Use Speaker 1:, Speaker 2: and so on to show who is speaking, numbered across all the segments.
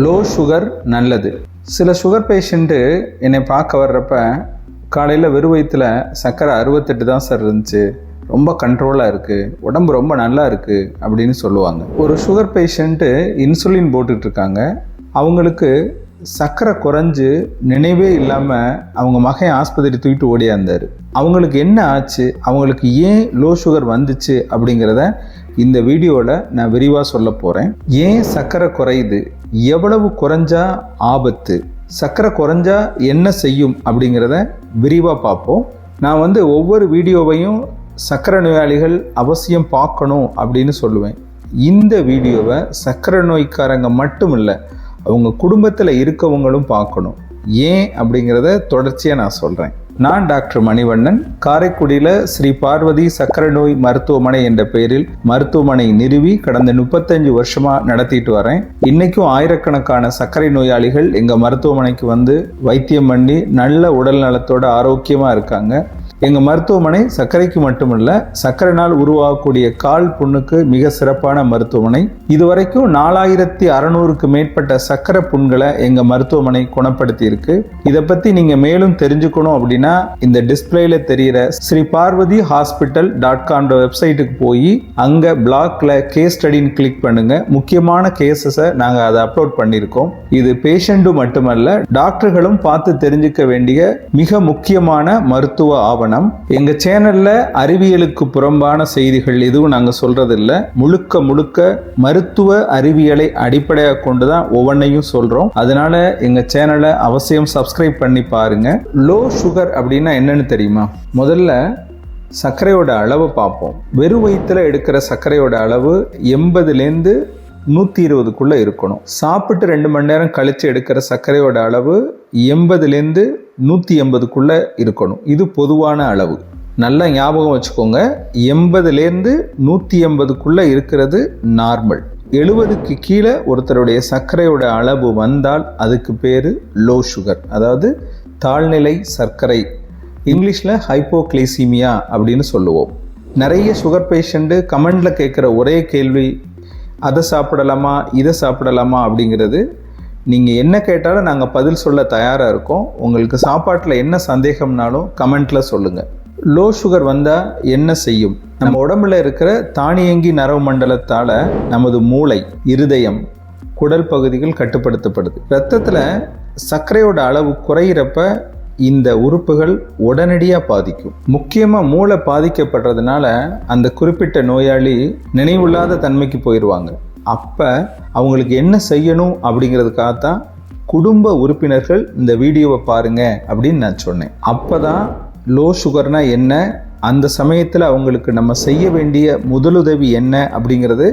Speaker 1: Low sugar நல்லது. சில sugar patient என்னை பார்க்க வர்றப்ப காலையில் வெறும் வயிற்றில் சர்க்கரை 68 தான் சார் இருந்துச்சு, ரொம்ப கண்ட்ரோலாக இருக்குது, உடம்பு ரொம்ப நல்லா இருக்குது அப்படின்னு சொல்லுவாங்க. ஒரு சுகர் பேஷண்ட்டு இன்சுலின் போட்டுட்ருக்காங்க. அவங்களுக்கு சர்க்கரை குறைஞ்சு நினைவே இல்லாமல் அவங்க மகன் ஆஸ்பத்திரி தூக்கிட்டு ஓடியாந்தார். அவங்களுக்கு என்ன ஆச்சு, அவங்களுக்கு ஏன் லோ சுகர் வந்துச்சு அப்படிங்கிறத இந்த வீடியோவில் நான் விரிவாக சொல்ல போகிறேன். ஏன் சர்க்கரை குறையுது, எவ்வளவு குறைஞ்சா ஆபத்து, சர்க்கரை குறைஞ்சா என்ன செய்யும் அப்படிங்கிறத விரிவாக பார்ப்போம். நான் ஒவ்வொரு வீடியோவையும் சர்க்கரை நோயாளிகள் அவசியம் பார்க்கணும் அப்படின்னு சொல்லுவேன். இந்த வீடியோவை சர்க்கரை நோய்க்காரங்க மட்டும் இல்லை, அவங்க குடும்பத்தில் இருக்கவங்களும் பார்க்கணும். ஏன் அப்படிங்கிறத தொடர்ச்சியாக நான் சொல்கிறேன். நான் டாக்டர் மணிவண்ணன், காரைக்குடியில் ஸ்ரீ பார்வதி சர்க்கரை நோய் மருத்துவமனை என்ற பெயரில் மருத்துவமனை நிறுவி கடந்த 35 வருஷமாக நடத்திட்டு வரேன். இன்றைக்கும் ஆயிரக்கணக்கான சர்க்கரை நோயாளிகள் எங்கள் மருத்துவமனைக்கு வைத்தியம் பண்ணி நல்ல உடல் நலத்தோட ஆரோக்கியமாக இருக்காங்க. எங்கள் மருத்துவமனை சர்க்கரைக்கு மட்டுமல்ல, சர்க்கரைனால் உருவாகக்கூடிய கால் புண்ணுக்கு மிக சிறப்பான மருத்துவமனை. இதுவரைக்கும் 4600க்கு மேற்பட்ட சர்க்கரை புண்களை எங்கள் மருத்துவமனை குணப்படுத்தி இருக்கு. இதை பற்றி நீங்கள் மேலும் தெரிஞ்சுக்கணும் அப்படின்னா இந்த டிஸ்பிளேல தெரிகிற ஸ்ரீ பார்வதி ஹாஸ்பிட்டல்.com வெப்சைட்டுக்கு போய் அங்கே பிளாக்ல கேஸ் ஸ்டடின்னு கிளிக் பண்ணுங்க. முக்கியமான கேசஸை நாங்கள் அதை அப்லோட் பண்ணியிருக்கோம். இது பேஷண்ட்டும் மட்டுமல்ல, டாக்டர்களும் பார்த்து தெரிஞ்சுக்க வேண்டிய மிக முக்கியமான மருத்துவ ஆவணம். எங்க சேனல்ல அறிவியலுக்கு புறம்பான செய்திகள் எதுவும் நாங்க சொல்றது இல்ல. முழுக்க முழுக்க மருத்துவ அறிவியலை அடிப்படையாக கொண்டுதான் ஒவ்வொன்றையும் சொல்றோம். அதனால எங்க சேனலை அவசியம் சப்ஸ்கிரைப் பண்ணி பாருங்க. லோ சுகர் அப்படின்னா என்னன்னு தெரியுமா? முதல்ல சர்க்கரையோட அளவு பார்ப்போம். வெறும் வயிற்றுல எடுக்கிற சர்க்கரையோட அளவு 80லேருந்து 120க்குள்ள இருக்கணும். சாப்பிட்டு 2 மணி நேரம் கழிச்சு எடுக்கிற சர்க்கரையோட அளவு 80லேருந்து 180க்குள்ள இருக்கணும். இது பொதுவான அளவு. நல்லா ஞாபகம் வச்சுக்கோங்க, 80லேருந்து 180க்குள்ள இருக்கிறது நார்மல். 70க்கு கீழே ஒருத்தருடைய சர்க்கரையோட அளவு வந்தால் அதுக்கு பேரு லோ சுகர், அதாவது தாழ்நிலை சர்க்கரை. இங்கிலீஷில் ஹைப்போகிளைசீமியா அப்படின்னு சொல்லுவோம். நிறைய சுகர் பேஷண்ட்டு கமெண்ட்ல கேட்குற ஒரே கேள்வி, அதை சாப்பிடலாமா இதை சாப்பிடலாமா அப்படிங்கிறது. நீங்கள் என்ன கேட்டாலும் நாங்கள் பதில் சொல்ல தயாராக இருக்கோம். உங்களுக்கு சாப்பாட்டில் என்ன சந்தேகம்னாலும் கமெண்ட்டில் சொல்லுங்கள். லோ சுகர் வந்தால் என்ன செய்யும்? நம்ம உடம்புல இருக்கிற தானியங்கி நரம்பு மண்டலத்தால் நமது மூளை, இருதயம், குடல் பகுதிகள் கட்டுப்படுத்தப்படுது. ரத்தத்தில் சர்க்கரையோட அளவு குறையிறப்ப இந்த உறுப்புகள் உடனடியாக பாதிக்கும். முக்கியமாக மூளை பாதிக்கப்படுறதுனால அந்த குறிப்பிட்ட நோயாளி நினைவில்லாத தன்மைக்கு போயிடுவாங்க. அப்போ அவங்களுக்கு என்ன செய்யணும் அப்படிங்கிறதுக்காகத்தான் குடும்ப உறுப்பினர்கள் இந்த வீடியோவை பாருங்க அப்படின்னு நான் சொன்னேன். அப்போ தான் லோ சுகர்னா என்ன, அந்த சமயத்தில் அவங்களுக்கு நம்ம செய்ய வேண்டிய முதலுதவி என்ன அப்படிங்கிறது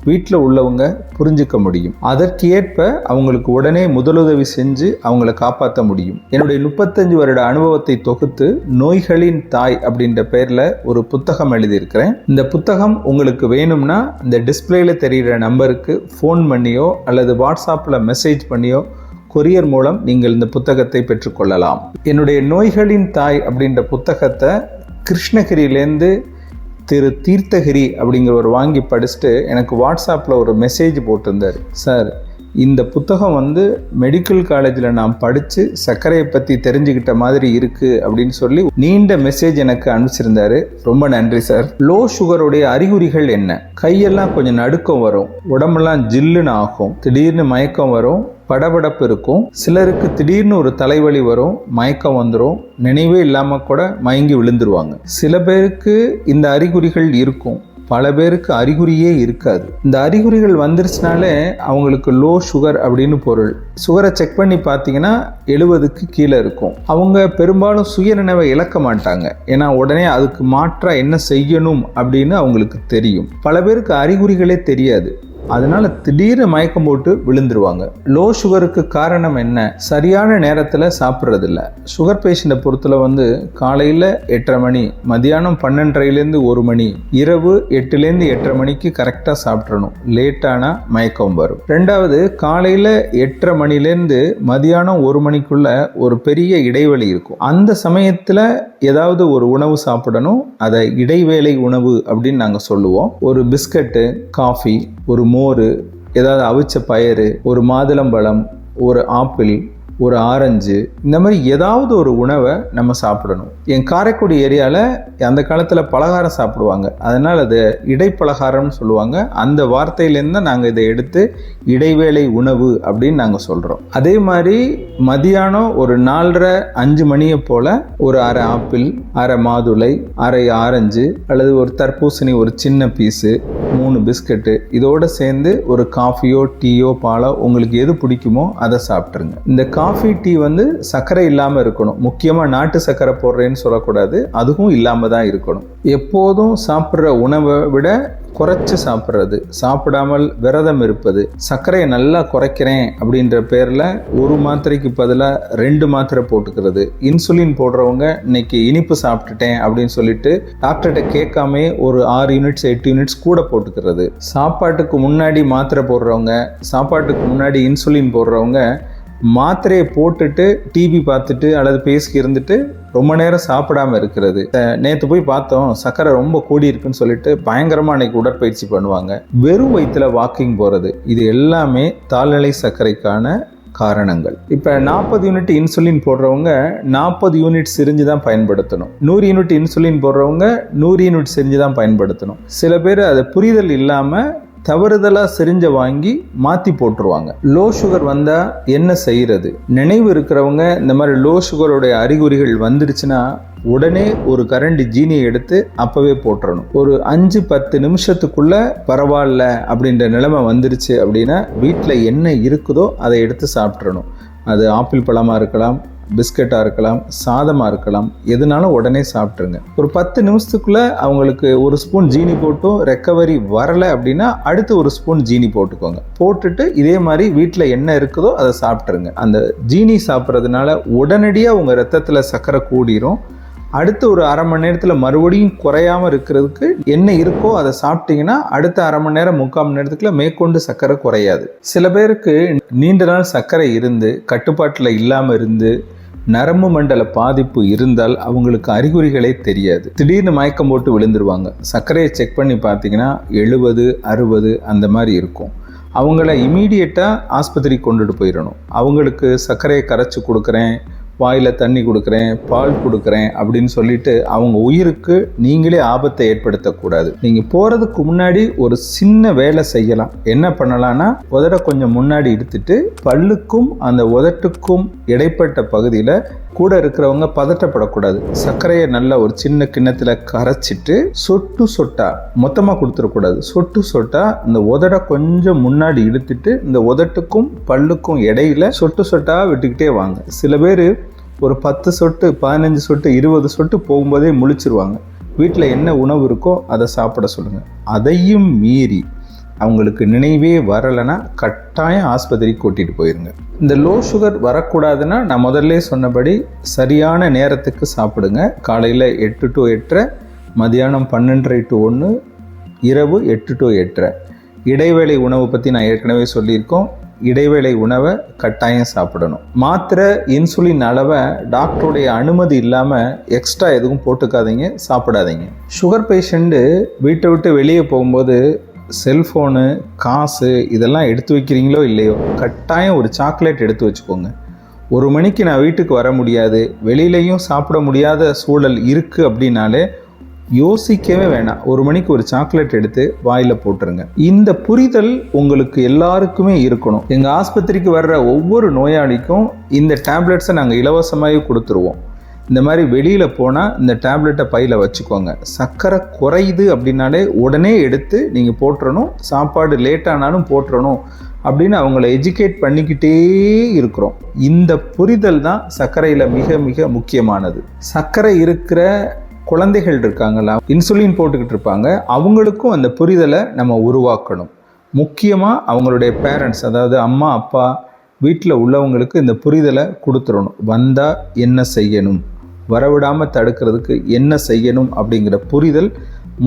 Speaker 1: வீட்டில் உள்ளவங்க புரிஞ்சுக்க முடியும். அதற்கு ஏற்ப அவங்களுக்கு உடனே முதலுதவி செஞ்சு அவங்கள காப்பாற்ற முடியும். என்னுடைய 35 வருட அனுபவத்தை தொகுத்து நோய்களின் தாய் அப்படின்ற பேரில் ஒரு புத்தகம் எழுதியிருக்கிறேன். இந்த புத்தகம் உங்களுக்கு வேணும்னா இந்த டிஸ்பிளேல தெரிகிற நம்பருக்கு ஃபோன் பண்ணியோ அல்லது வாட்ஸ்அப்பில் மெசேஜ் பண்ணியோ கொரியர் மூலம் நீங்கள் இந்த புத்தகத்தை பெற்றுக்கொள்ளலாம். என்னுடைய நோய்களின் தாய் அப்படின்ற புத்தகத்தை கிருஷ்ணகிரியிலேருந்து திரு தீர்த்தகிரி அப்படிங்கிறவர் வாங்கி படிச்சுட்டு எனக்கு வாட்ஸ்அப்பில் ஒரு மெசேஜ் போட்டிருந்தார். சார், இந்த புத்தகம் மெடிக்கல் காலேஜில் நான் படித்து சர்க்கரையை பற்றி தெரிஞ்சுக்கிட்ட மாதிரி இருக்குது அப்படின்னு சொல்லி நீண்ட மெசேஜ் எனக்கு அனுப்பிச்சிருந்தாரு. ரொம்ப நன்றி சார். லோ சுகருடைய அறிகுறிகள் என்ன? கையெல்லாம் கொஞ்சம் நடுக்கம் வரும், உடம்பெல்லாம் ஜில்லுன்னு ஆகும், திடீர்னு மயக்கம் வரும், படபடப்பு இருக்கும், சிலருக்கு திடீர்னு ஒரு தலைவலி வரும், மயக்கம் வந்துடும், நினைவே இல்லாமல் கூட மயங்கி விழுந்துருவாங்க. சில பேருக்கு இந்த அறிகுறிகள் இருக்கும், பல பேருக்கு அறிகுறியே இருக்காது. இந்த அறிகுறிகள் வந்துருச்சுனாலே அவங்களுக்கு லோ சுகர் அப்படின்னு பொருள். சுகரை செக் பண்ணி பார்த்தீங்கன்னா 70க்கு கீழே இருக்கும். அவங்க பெரும்பாலும் சுயநினைவை இழக்க மாட்டாங்க, ஏன்னா உடனே அதுக்கு மாற்றா என்ன செய்யணும் அப்படின்னு அவங்களுக்கு தெரியும். பல பேருக்கு அறிகுறிகளே தெரியாது, அதனால திடீர்னு மயக்கம் போட்டு விழுந்துருவாங்க. லோ சுகருக்கு காரணம் என்ன? சரியான நேரத்தில் சாப்பிட்றதில்ல. சுகர் பேஷண்ட்டை பொறுத்தல காலையில் 8:30 மணி, மதியானம் 12:30லேருந்து 1 மணி, இரவு 8லேருந்து 8:30 மணிக்கு கரெக்டாக சாப்பிட்றணும். லேட்டானா மயக்கம் வரும். ரெண்டாவது, காலையில் 8:30 மணிலேருந்து மதியானம் 1 மணிக்குள்ள ஒரு பெரிய இடைவெளி இருக்கும். அந்த சமயத்தில் ஏதாவது ஒரு உணவு சாப்பிடணும். அதை இடைவேளை உணவு அப்படின்னு நாங்கள் சொல்லுவோம். ஒரு பிஸ்கட்டு, காஃபி, ஒரு மோர், ஏதாவது அவிச்ச பயறு, ஒரு மாதுளம்பழம், ஒரு ஆப்பிள், ஒரு ஆரஞ்சு, இந்த மாதிரி ஏதாவது ஒரு உணவை நம்ம சாப்பிடணும். என் காரைக்குடி ஏரியாவில் அந்த காலத்தில் பலகாரம் சாப்பிடுவாங்க, அதனால் அது இடைப்பலகாரம்னு சொல்லுவாங்க. அந்த வார்த்தையிலேருந்து தான் நாங்கள் இதை எடுத்து இடைவேளை உணவு அப்படின்னு நாங்கள் சொல்கிறோம். அதே மாதிரி மதியானம் ஒரு 4:30-5 மணியை போல் ஒரு அரை ஆப்பிள், அரை மாதுளை, அரை ஆரஞ்சு அல்லது ஒரு தர்பூசணி ஒரு சின்ன பீஸு, 3 பிஸ்கட்டு, இதோடு சேர்ந்து ஒரு காஃபியோ டீயோ பாலோ உங்களுக்கு எது பிடிக்குமோ அதை சாப்பிட்ருங்க. இந்த காஃபி டீ சர்க்கரை இல்லாமல் இருக்கணும். முக்கியமாக நாட்டு சர்க்கரை போடுறேன்னு சொல்லக்கூடாது, அதுவும் இல்லாமல் தான் இருக்கணும். எப்போதும் சாப்பிட்ற உணவை விட குறைச்சி சாப்பிட்றது, சாப்பிடாமல் விரதம் இருப்பது, சர்க்கரையை நல்லா குறைக்கிறேன் அப்படின்ற பேரில் ஒரு மாத்திரைக்கு பதிலாக 2 மாத்திரை போட்டுக்கிறது, இன்சுலின் போடுறவங்க இன்னைக்கு இனிப்பு சாப்பிட்டுட்டேன் அப்படின்னு சொல்லிட்டு டாக்டர்கிட்ட கேட்காமே ஒரு 6 யூனிட்ஸ் 8 யூனிட்ஸ் கூட போட்டுக்கிறது, சாப்பாட்டுக்கு முன்னாடி மாத்திரை போடுறவங்க, சாப்பாட்டுக்கு முன்னாடி இன்சுலின் போடுறவங்க மாத்திரையை போட்டுட்டு டிவி பார்த்துட்டு அல்லது பேசி இருந்துட்டு ரொம்ப நேரம் சாப்பிடாம இருக்கிறது. நேற்று போய் பார்த்தோம், சர்க்கரை ரொம்ப கூடி இருக்குன்னு சொல்லிட்டு பயங்கரமாக அன்னைக்கு உடற்பயிற்சி பண்ணுவாங்க. வெறும் வயிற்றுல வாக்கிங் போகிறது, இது எல்லாமே தாழ்நிலை சர்க்கரைக்கான காரணங்கள். இப்போ 40 யூனிட் இன்சுலின் போடுறவங்க 40 யூனிட் சிரிஞ்சு தான் பயன்படுத்தணும். 100 யூனிட் இன்சுலின் போடுறவங்க 100 யூனிட் சிரிஞ்சு தான் பயன்படுத்தணும். சில பேர் அதை புரிதல் இல்லாமல் தவறுதலாக சிரிஞ்சை வாங்கி மாற்றி போட்டுருவாங்க. லோ சுகர் வந்தால் என்ன செய்கிறது? நினைவு இருக்கிறவங்க இந்த மாதிரி லோ சுகருடைய அறிகுறிகள் வந்துருச்சுன்னா உடனே ஒரு கரண்டி ஜீனியை எடுத்து அப்பவே போட்டுறணும். ஒரு 5-10 நிமிஷத்துக்குள்ள பரவாயில்ல அப்படின்ற நிலைமை வந்துருச்சு அப்படின்னா வீட்டில் என்ன இருக்குதோ அதை எடுத்து சாப்பிட்றணும். அது ஆப்பிள் பழமாக இருக்கலாம், பிஸ்கட்டாக இருக்கலாம், சாதமாக இருக்கலாம், எதுனாலும் உடனே சாப்பிட்ருங்க. ஒரு 10 நிமிஷத்துக்குள்ளே அவங்களுக்கு ஒரு ஸ்பூன் ஜீனி போட்டும் ரெக்கவரி வரலை அப்படின்னா அடுத்து ஒரு ஸ்பூன் ஜீனி போட்டுக்கோங்க. போட்டுட்டு இதே மாதிரி வீட்டில் என்ன இருக்குதோ அதை சாப்பிட்ருங்க. அந்த ஜீனி சாப்பிட்றதுனால உடனடியாக உங்கள் ரத்தத்தில் சர்க்கரை கூடிரும். அடுத்து ஒரு அரை மணி நேரத்தில் மறுபடியும் குறையாமல் இருக்கிறதுக்கு என்ன இருக்கோ அதை சாப்பிட்டீங்கன்னா அடுத்த அரை மணி நேரம் 3/4 மணி நேரத்துக்குள்ள மேற்கொண்டு சர்க்கரை குறையாது. சில பேருக்கு நீண்ட நாள் சர்க்கரை இருந்து கட்டுப்பாட்டில் இல்லாமல் இருந்து நரம்பு மண்டல பாதிப்பு இருந்தால் அவங்களுக்கு அறிகுறிகளே தெரியாது. திடீர்னு மயக்கம் போட்டு விழுந்துருவாங்க. சர்க்கரையை செக் பண்ணி பார்த்தீங்கன்னா 70-60 அந்த மாதிரி இருக்கும். அவங்கள இமீடியட்டாக ஆஸ்பத்திரிக்கு கொண்டுட்டு போயிடணும். அவங்களுக்கு சர்க்கரையை கரைச்சி கொடுக்குறேன், வாயில் தண்ணி கொடுக்குறேன், பால் கொடுக்குறேன் அப்படின்னு சொல்லிட்டு அவங்க உயிருக்கு நீங்களே ஆபத்தை ஏற்படுத்தக்கூடாது. நீங்கள் போகிறதுக்கு முன்னாடி ஒரு சின்ன வேலை செய்யலாம். என்ன பண்ணலான்னா, உதட கொஞ்சம் முன்னாடி எடுத்துட்டு பல்லுக்கும் அந்த உதட்டுக்கும் இடைப்பட்ட பகுதியில் கூட இருக்கிறவங்க பதட்டப்படக்கூடாது. சர்க்கரையை நல்லா ஒரு சின்ன கிண்ணத்தில் கரைச்சிட்டு சொட்டு சொட்டா, மொத்தமாக கொடுத்துடக்கூடாது, சொட்டு சொட்டா இந்த உதட கொஞ்சம் முன்னாடி இழுத்துட்டு இந்த உதட்டுக்கும் பல்லுக்கும் இடையில சொட்டு சொட்டா விட்டுக்கிட்டே வாங்க. சில பேர் ஒரு 10 சொட்டு 15 சொட்டு 20 சொட்டு போகும்போதே முழிச்சிருவாங்க. வீட்டில் என்ன உணவு இருக்கோ அதை சாப்பிட சொல்லுங்கள். அதையும் மீறி அவங்களுக்கு நினைவே வரலைன்னா கட்டாயம் ஆஸ்பத்திரிக்கு கூட்டிகிட்டு போயிருங்க. இந்த லோ சுகர் வரக்கூடாதுன்னா நான் முதல்ல சொன்னபடி சரியான நேரத்துக்கு சாப்பிடுங்க. காலையில் 8 to 8:30, மதியானம் 12:30 to 1, இரவு 8 to 8:30. இடைவேளை உணவு பற்றி நான் ஏற்கனவே சொல்லியிருக்கோம். இடைவேளை உணவை கட்டாயம் சாப்பிடணும். மாத்திரை இன்சுலின் அளவை டாக்டருடைய அனுமதி இல்லாமல் எக்ஸ்ட்ரா எதுவும் போட்டுக்காதீங்க, சாப்பிடாதீங்க. சுகர் பேஷண்ட்டு வீட்டை விட்டு வெளியே போகும்போது செல்ஃபோனு, காசு இதெல்லாம் எடுத்து வைக்கிறீங்களோ இல்லையோ, கட்டாயம் ஒரு சாக்லேட் எடுத்து வச்சுக்கோங்க. 1 மணிக்கு நான் வீட்டுக்கு வர முடியாது, வெளியிலையும் சாப்பிட முடியாத சூழல் இருக்குது அப்படின்னாலே யோசிக்கவே வேணாம், 1 மணிக்கு ஒரு சாக்லேட் எடுத்து வாயில் போட்டுருங்க. இந்த புரிதல் உங்களுக்கு எல்லாருக்குமே இருக்கணும். எங்கள் ஆஸ்பத்திரிக்கு வர்ற ஒவ்வொரு நோயாளிக்கும் இந்த டேப்லெட்ஸை நாங்கள் இலவசமாகவே கொடுத்துருவோம். இந்த மாதிரி வெளியில் போனால் இந்த டேப்லெட்டை பையில் வச்சுக்கோங்க. சர்க்கரை குறையுது அப்படின்னாலே உடனே எடுத்து நீங்கள் போட்டுறணும். சாப்பாடு லேட்டானாலும் போட்டுறணும் அப்படின்னு அவங்கள எஜுகேட் பண்ணிக்கிட்டே இருக்கிறோம். இந்த புரிதல் தான் சர்க்கரையில் மிக மிக முக்கியமானது. சர்க்கரை இருக்கிற குழந்தைகள் இருக்காங்களா, இன்சுலின் போட்டுக்கிட்டு இருப்பாங்க, அவங்களுக்கும் அந்த புரிதலை நம்ம உருவாக்கணும். முக்கியமாக அவங்களுடைய பேரண்ட்ஸ், அதாவது அம்மா அப்பா வீட்டில் உள்ளவங்களுக்கு இந்த புரிதலை கொடுத்துடணும். வந்தால் என்ன செய்யணும், வரவிடாமல் தடுக்கிறதுக்கு என்ன செய்யணும் அப்படிங்கிற புரிதல்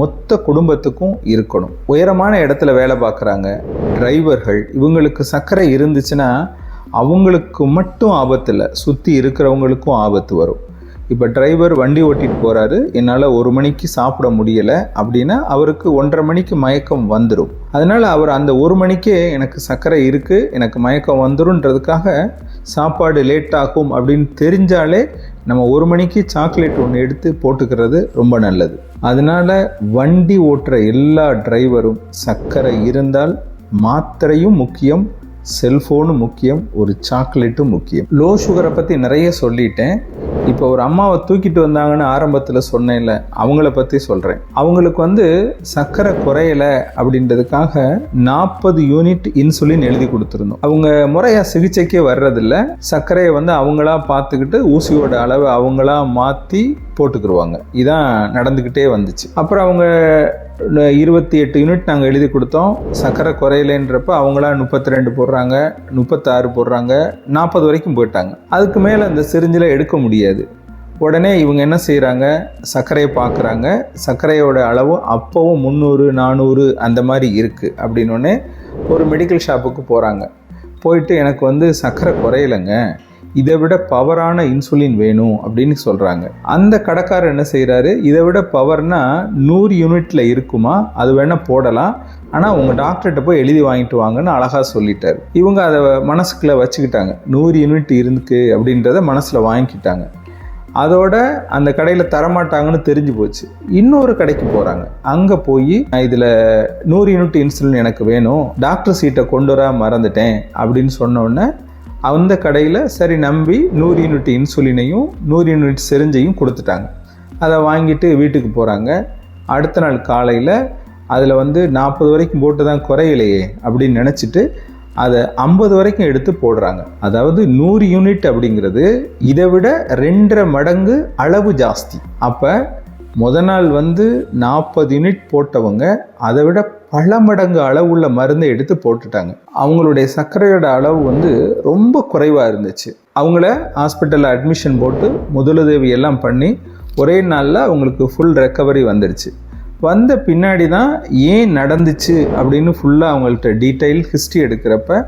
Speaker 1: மொத்த குடும்பத்துக்கும் இருக்கணும். உயரமான இடத்துல வேலை பார்க்குறாங்க டிரைவர்கள், இவங்களுக்கு சர்க்கரை இருந்துச்சுன்னா அவங்களுக்கு மட்டும் ஆபத்து இல்லை, சுற்றி இருக்கிறவங்களுக்கும் ஆபத்து வரும். இப்போ டிரைவர் வண்டி ஓட்டிட்டு போகிறாரு, என்னால் 1 மணிக்கு சாப்பிட முடியலை அப்படின்னா அவருக்கு 1:30 மணிக்கு மயக்கம் வந்துடும். அதனால் அவர் அந்த 1 மணிக்கே எனக்கு சர்க்கரை இருக்குது, எனக்கு மயக்கம் வந்துடும்ன்றதுக்காக சாப்பாடு லேட் ஆகும் அப்படின்னு தெரிஞ்சாலே நம்ம 1 மணிக்கு சாக்லேட் ஒன்று எடுத்து போட்டுக்கிறது ரொம்ப நல்லது. அதனால் வண்டி ஓட்டுற எல்லா டிரைவரும் சர்க்கரை இருந்தால் மாத்திரையும் முக்கியம், செல்ஃபோனும் முக்கியம், ஒரு சாக்லேட்டும் முக்கியம். லோ சுகரை பற்றி நிறைய சொல்லிட்டேன். இப்போ ஒரு அம்மாவை தூக்கிட்டு வந்தாங்கன்னு ஆரம்பத்தில் சொன்னேன்ல, அவங்கள பற்றி சொல்கிறேன். அவங்களுக்கு சர்க்கரை குறையலை அப்படின்றதுக்காக 40 யூனிட் இன்சுலின் எழுதி கொடுத்துருந்தோம். அவங்க முறையாக சிகிச்சைக்கே வர்றதில்ல. சர்க்கரையை அவங்களா பார்த்துக்கிட்டு ஊசியோட அளவை அவங்களா மாற்றி போட்டுக்கிடுவாங்க. இதான் நடந்துக்கிட்டே வந்துச்சு. அப்புறம் அவங்க 28 யூனிட் நாங்கள் எழுதி கொடுத்தோம். சர்க்கரை குறையலைன்றப்ப அவங்களா 32 போடுறாங்க, 36 போடுறாங்க, 40 வரைக்கும் போயிட்டாங்க. அதுக்கு மேலே அந்த சிரிஞ்சில் எடுக்க முடியாது. உடனே இவங்க என்ன செய்கிறாங்க, சர்க்கரையை பார்க்குறாங்க. சர்க்கரையோட அளவு அப்போவும் 300 400 அந்த மாதிரி இருக்குது. அப்படின்னோடனே ஒரு மெடிக்கல் ஷாப்புக்கு போகிறாங்க. போயிட்டு எனக்கு சர்க்கரை குறையலைங்க, இதை விட பவரான இன்சுலின் வேணும் அப்படின்னு சொல்கிறாங்க. அந்த கடைக்காரர் என்ன செய்கிறாரு, இதை விட பவர்னா 100 யூனிட்டில் இருக்குமா, அது வேணால் போடலாம், ஆனால் உங்கள் டாக்டர்கிட்ட போய் எழுதி வாங்கிட்டு வாங்கன்னு அழகாக சொல்லிட்டார். இவங்க அதை மனசுக்குள்ளே வச்சுக்கிட்டாங்க. 100 யூனிட் இருக்கு அப்படின்றத மனசில் வாங்கிக்கிட்டாங்க. அதோட அந்த கடையில் தரமாட்டாங்கன்னு தெரிஞ்சு போச்சு. இன்னொரு கடைக்கு போகிறாங்க. அங்கே போய் இதில் 100 யூனிட் இன்சுலின் எனக்கு வேணும், டாக்டர் சீட்டை கொண்டு வர மறந்துட்டேன் அப்படின்னு சொன்னோடனே அந்த கடையில் சரி நம்பி 100 யூனிட் இன்சுலினையும் 100 யூனிட் சிரிஞ்சையும் கொடுத்துட்டாங்க. அதை வாங்கிட்டு வீட்டுக்கு போகிறாங்க. அடுத்த நாள் காலையில் அதில் 40 வரைக்கும் போட்டு தான் குறையிலையே அப்படின்னு நினச்சிட்டு அதை 50 வரைக்கும் எடுத்து போடுறாங்க. அதாவது 100 யூனிட் அப்படிங்கிறது இதை விட 2.5 மடங்கு அளவு ஜாஸ்தி. அப்போ நாள் 40 யூனிட் போட்டவங்க அதை விட பல மடங்கு அளவுள்ள மருந்தை எடுத்து போட்டுட்டாங்க. அவங்களுடைய சர்க்கரையோட அளவு ரொம்ப குறைவாக இருந்துச்சு. அவங்கள ஹாஸ்பிட்டலில் அட்மிஷன் போட்டு முதலுதவி எல்லாம் பண்ணி ஒரே நாளில் அவங்களுக்கு ஃபுல் ரெக்கவரி வந்துடுச்சு. வந்த பின்னாடி தான் ஏன் நடந்துச்சு அப்படின்னு ஃபுல்லாக அவங்கள்ட்ட டீட்டெயில் ஹிஸ்ட்ரி எடுக்கிறப்ப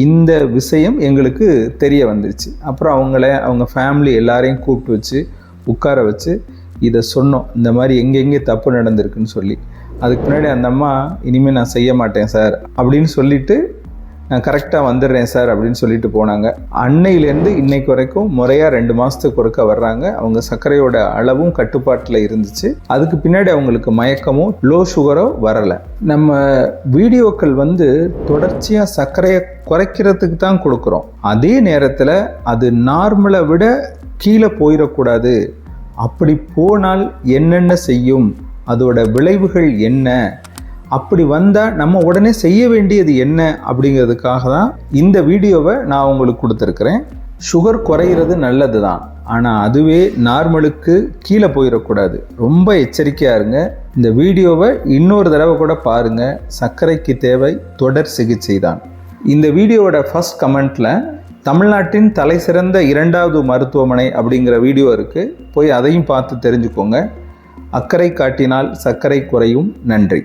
Speaker 1: இந்த விஷயம் எங்களுக்கு தெரிய வந்துடுச்சு. அப்புறம் அவங்க ஃபேமிலி எல்லாரையும் கூப்பிட்டு வச்சு உட்கார வச்சு இதை சொன்னோம், இந்த மாதிரி எங்கெங்கே தப்பு நடந்திருக்குன்னு சொல்லி. அதுக்கு முன்னாடி அந்த அம்மா இனிமேல் நான் செய்ய மாட்டேன் சார் அப்படின்னு சொல்லிட்டு நான் கரெக்டாக வந்துடுறேன் சார் அப்படின்னு சொல்லிட்டு போனாங்க. அன்னையிலேருந்து இன்னைக்கு வரைக்கும் முறையாக 2 மாதத்துக்கு ஒருக்க வர்றாங்க. அவங்க சர்க்கரையோட அளவும் கட்டுப்பாட்டில் இருந்துச்சு. அதுக்கு பின்னாடி அவங்களுக்கு மயக்கமோ லோ சுகரோ வரலை. நம்ம வீடியோக்கள் தொடர்ச்சியாக சர்க்கரையை குறைக்கிறதுக்கு தான் கொடுக்குறோம். அதே நேரத்தில் அது நார்மலை விட கீழே போயிடக்கூடாது. அப்படி போனால் என்னென்ன செய்யும், அதோட விளைவுகள் என்ன, அப்படி வந்தால் நம்ம உடனே செய்ய வேண்டியது என்ன அப்படிங்கிறதுக்காக தான் இந்த வீடியோவை நான் உங்களுக்கு கொடுத்துருக்குறேன். சுகர் குறையிறது நல்லது தான், ஆனால் அதுவே நார்மலுக்கு கீழே போயிடக்கூடாது. ரொம்ப எச்சரிக்கையாக இருங்க. இந்த வீடியோவை இன்னொரு தடவை கூட பாருங்கள். சர்க்கரைக்கு தேவை தொடர் சிகிச்சை தான். இந்த வீடியோவோட ஃபர்ஸ்ட் கமெண்ட்டில் தமிழ்நாட்டின் தலை சிறந்த 2வது மருத்துவமனை அப்படிங்கிற வீடியோ இருக்குது. போய் அதையும் பார்த்து தெரிஞ்சுக்கோங்க. அக்கறை காட்டினால் சர்க்கரை குறையும். நன்றி.